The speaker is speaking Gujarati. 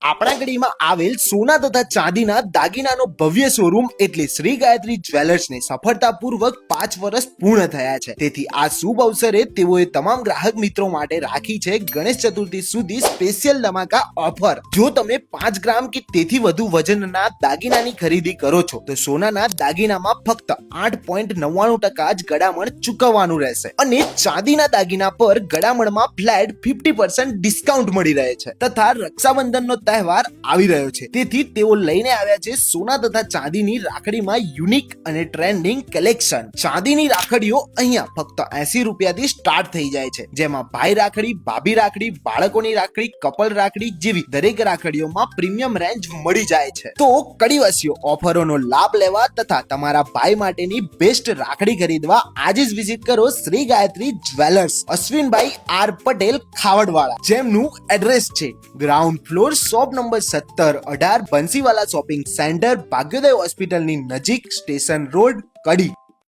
આપણા ગઢીમાં આવેલ સોના તથા ચાંદીના દાગીનાનો ભવ્ય શોરૂમ એટલે શ્રી ગાયત્રી જ્વેલર્સને સફળતાપૂર્વક 5 વર્ષ પૂર્ણ થયા છે. તેથી આ શુભ અવસરે તેઓએ તમામ ગ્રાહક મિત્રો માટે રાખી છે ગણેશ ચતુર્થી સુધી સ્પેશિયલ ધમાકા ઓફર. જો તમે 5 ગ્રામ કે તેથી વધુ વજનના દાગીનાની ખરીદી કરો છો તો સોનાના દાગીનામાં ફક્ત 8.99% જ ગડામણ ચૂકવવાનું રહેશે અને ચાંદીના દાગીના પર ગડામણમાં ફ્લેટ 50% ડિસ્કાઉન્ટ મળી રહે છે. તથા રક્ષાબંધનનો તહેવાર આવી રહ્યો છે, તેથી તેઓ લઈને આવ્યા છે સોના તથા ચાંદીની રાખડીમાં યુનિક અને ટ્રેન્ડિંગ કલેક્શન. ચાંદીની રાખડીઓ અહીંયા ફક્ત 80 રૂપિયાથી સ્ટાર્ટ થઈ જાય છે, જેમાં ભાઈ રાખડી, ભાભી રાખડી, બાળકોની રાખડી, કપલ રાખડી જેવી દરેક રાખડીઓમાં પ્રીમિયમ રેન્જ મળી જાય છે. તો કડીવાસીઓ ઓફરોનો લાભ લેવા તથા તમારા ભાઈ માટેની બેસ્ટ રાખડી ખરીદવા આજે જ વિઝિટ કરો શ્રી ગાયત્રી જ્વેલર્સ, અશ્વિનભાઈ આર પટેલ, ખાવડવાળા, જેમનું એડ્રેસ છે ground floor, shop number 17-18, Bansiwala shopping centre, ભાગ્યોદય હોસ્પિટલની નજીક, સ્ટેશન રોડ, કડી.